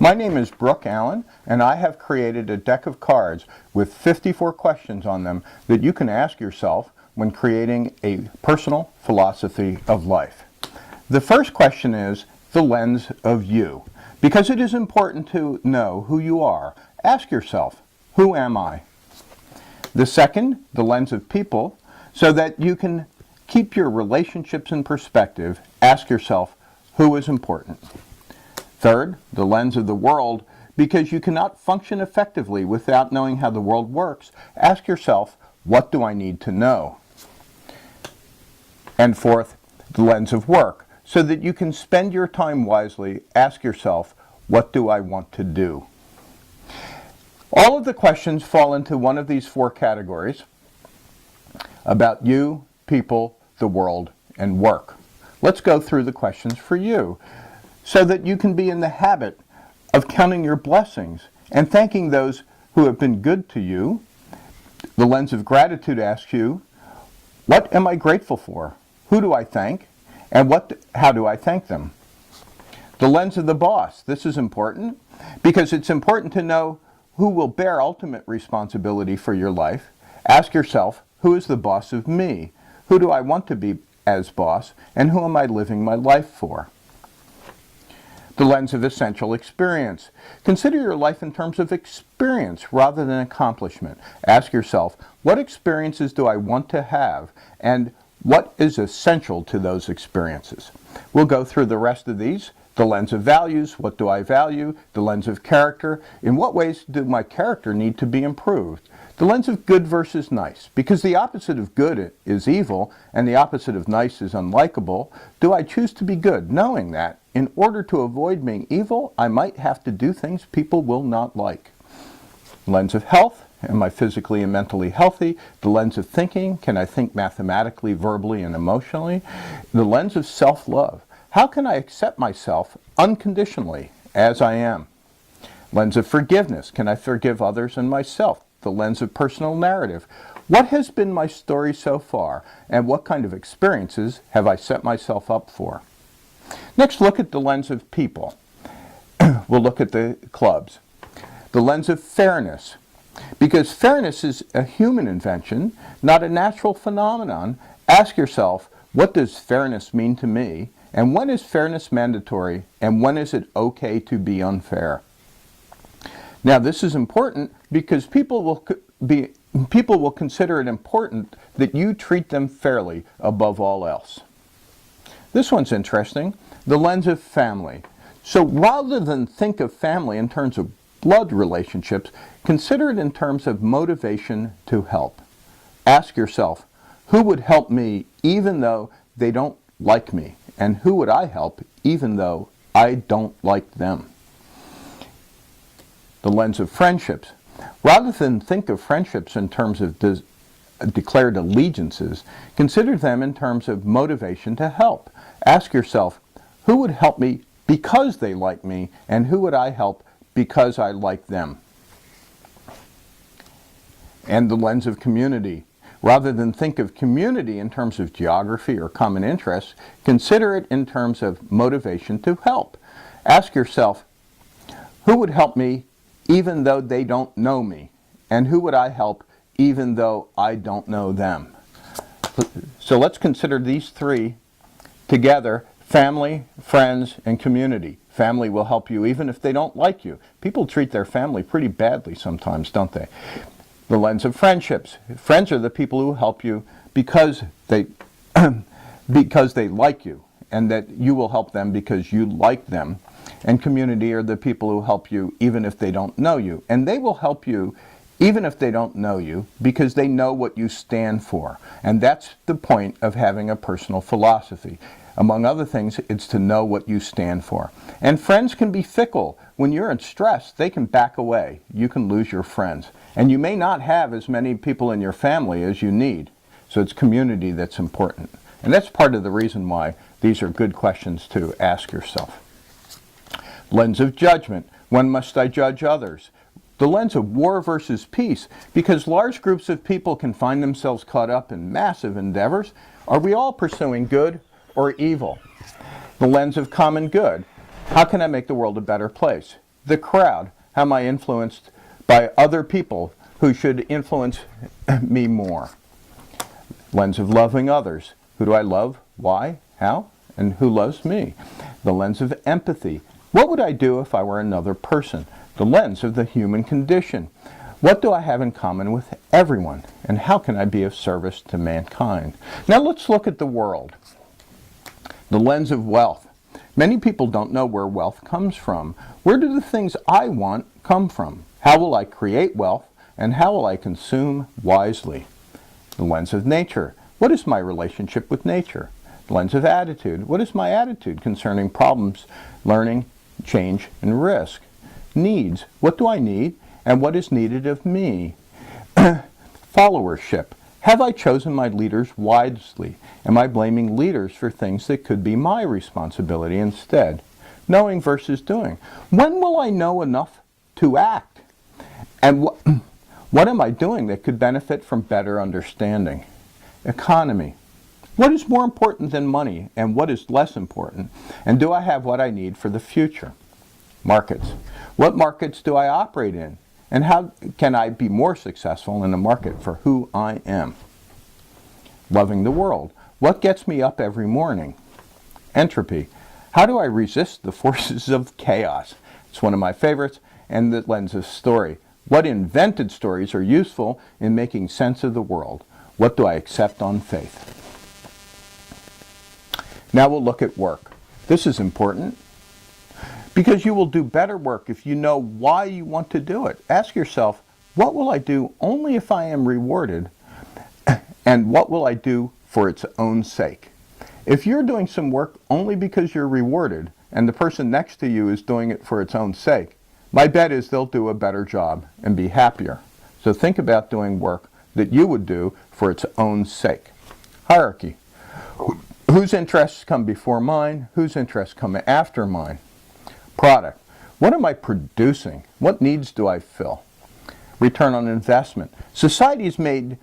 My name is Brooke Allen, and I have created a deck of cards with 54 questions on them that you can ask yourself when creating a personal philosophy of life. The first question is the lens of you. Because it is important to know who you are, ask yourself, who am I? The second, the lens of people, so that you can keep your relationships in perspective, ask yourself, who is important? Third, the lens of the world, because you cannot function effectively without knowing how the world works. Ask yourself, what do I need to know? And fourth, the lens of work, so that you can spend your time wisely. Ask yourself, what do I want to do? All of the questions fall into one of these four categories: about you, people, the world, and work. Let's go through the questions for you, so that you can be in the habit of counting your blessings and thanking those who have been good to you. The lens of gratitude asks you, what am I grateful for? Who do I thank? And how do I thank them? The lens of the boss. This is important because it's important to know who will bear ultimate responsibility for your life. Ask yourself, who is the boss of me? Who do I want to be as boss? And who am I living my life for? The lens of essential experience. Consider your life in terms of experience rather than accomplishment. Ask yourself, what experiences do I want to have, and what is essential to those experiences? We'll go through the rest of these. The lens of values, what do I value? The lens of character, in what ways do my character need to be improved? The lens of good versus nice, because the opposite of good is evil and the opposite of nice is unlikable. Do I choose to be good, knowing that in order to avoid being evil, I might have to do things people will not like? Lens of health, am I physically and mentally healthy? The lens of thinking, can I think mathematically, verbally, and emotionally? The lens of self-love, how can I accept myself unconditionally as I am? Lens of forgiveness, can I forgive others and myself? The lens of personal narrative, what has been my story so far, and what kind of experiences have I set myself up for? Next, look at the lens of people. We'll look at the clubs. The lens of fairness, because fairness is a human invention, not a natural phenomenon. Ask yourself, what does fairness mean to me? And when is fairness mandatory? And when is it okay to be unfair? Now, this is important because people will consider it important that you treat them fairly above all else. This one's interesting, the lens of family. So rather than think of family in terms of blood relationships, consider it in terms of motivation to help. Ask yourself, who would help me even though they don't like me? And who would I help even though I don't like them? The lens of friendships. Rather than think of friendships in terms of declared allegiances, consider them in terms of motivation to help. Ask yourself, who would help me because they like me, and who would I help because I like them? And the lens of community. Rather than think of community in terms of geography or common interests, consider it in terms of motivation to help. Ask yourself, who would help me even though they don't know me? And who would I help even though I don't know them? So let's consider these three together: family, friends, and community. Family will help you even if they don't like you. People treat their family pretty badly sometimes, don't they? The lens of friendships. Friends are the people who help you because they like you, and that you will help them because you like them. And community are the people who help you even if they don't know you. And they will help you even if they don't know you because they know what you stand for. And that's the point of having a personal philosophy. Among other things, it's to know what you stand for. And friends can be fickle. When you're in stress, they can back away. You can lose your friends. And you may not have as many people in your family as you need. So it's community that's important. And that's part of the reason why these are good questions to ask yourself. Lens of judgment. When must I judge others? The lens of war versus peace, because large groups of people can find themselves caught up in massive endeavors. Are we all pursuing good or evil? The lens of common good. How can I make the world a better place? the crowd? How am I influenced by other people who should influence me more? Lens of loving others. Who do I love? Why? How? And who loves me? The lens of empathy. What would I do if I were another person? The lens of the human condition. What do I have in common with everyone? And how can I be of service to mankind? Now let's look at the world. The lens of wealth. Many people don't know where wealth comes from. Where do the things I want come from? How will I create wealth? And how will I consume wisely? The lens of nature. What is my relationship with nature? The lens of attitude. What is my attitude concerning problems, learning, change, and risk? Needs. What do I need? And what is needed of me? Followership. Have I chosen my leaders wisely? Am I blaming leaders for things that could be my responsibility instead? Knowing versus doing. When will I know enough to act? And what am I doing that could benefit from better understanding? Economy. What is more important than money, and what is less important? And do I have what I need for the future? Markets. What markets do I operate in? And how can I be more successful in a market for who I am? Loving the world. What gets me up every morning? Entropy. How do I resist the forces of chaos? It's one of my favorites. And the lens of story. What invented stories are useful in making sense of the world? What do I accept on faith? Now we'll look at work. This is important because you will do better work if you know why you want to do it. Ask yourself, what will I do only if I am rewarded? And what will I do for its own sake? If you're doing some work only because you're rewarded and the person next to you is doing it for its own sake, my bet is they'll do a better job and be happier. So think about doing work that you would do for its own sake. Hierarchy. Whose interests come before mine? Whose interests come after mine? Product. What am I producing? What needs do I fill? Return on investment. Society's made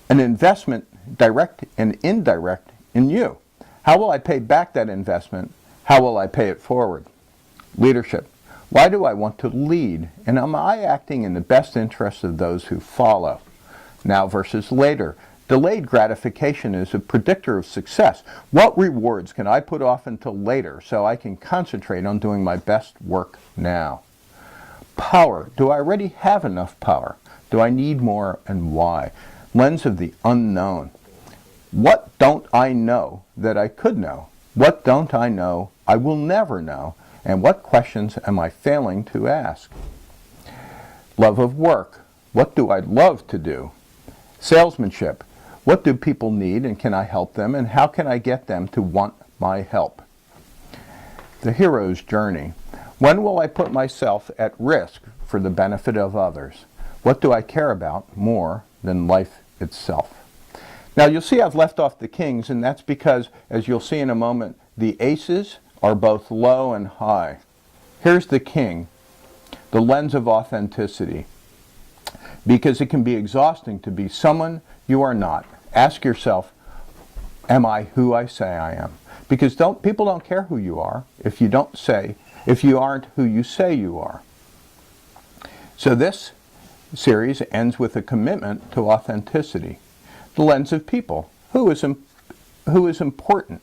an investment, direct and indirect, in you. How will I pay back that investment? How will I pay it forward? Leadership. Why do I want to lead? And am I acting in the best interest of those who follow? Now versus later. Delayed gratification is a predictor of success. What rewards can I put off until later so I can concentrate on doing my best work now? Power. Do I already have enough power? Do I need more, and why? Lens of the unknown. What don't I know that I could know? What don't I know I will never know? And what questions am I failing to ask? Love of work. What do I love to do? Salesmanship. What do people need, and can I help them, and how can I get them to want my help? The hero's journey. When will I put myself at risk for the benefit of others? What do I care about more than life itself? Now you'll see I've left off the kings, and that's because, as you'll see in a moment, the aces are both low and high. Here's the king, the lens of authenticity. Because it can be exhausting to be someone you are not. Ask yourself, am I who I say I am? Because people don't care who you are if you aren't who you say you are. So this series ends with a commitment to authenticity. The lens of people. Who is important?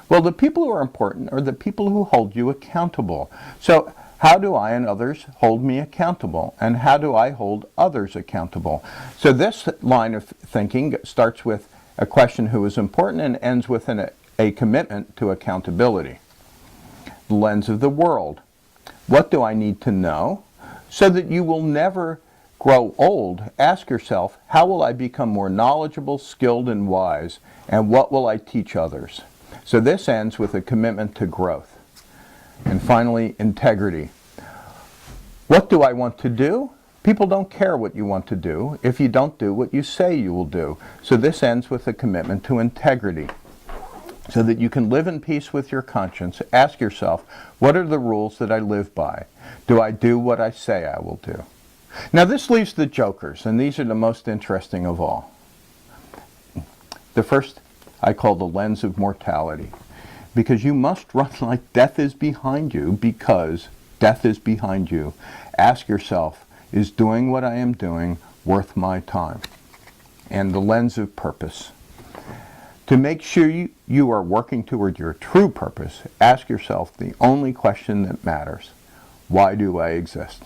Well, the people who are important are the people who hold you accountable. So how do I and others hold me accountable? And how do I hold others accountable? So this line of thinking starts with a question, who is important, and ends with a commitment to accountability. The lens of the world. What do I need to know? So that you will never grow old, ask yourself, how will I become more knowledgeable, skilled, and wise? And what will I teach others? So this ends with a commitment to growth. And finally, integrity. What do I want to do? People don't care what you want to do if you don't do what you say you will do. So this ends with a commitment to integrity. So that you can live in peace with your conscience, ask yourself, what are the rules that I live by? Do I do what I say I will do? Now this leaves the jokers, and these are the most interesting of all. The first I call the lens of mortality. Because you must run like death is behind you, because death is behind you, ask yourself, is doing what I am doing worth my time? And the lens of purpose. To make sure you are working toward your true purpose, ask yourself the only question that matters: why do I exist?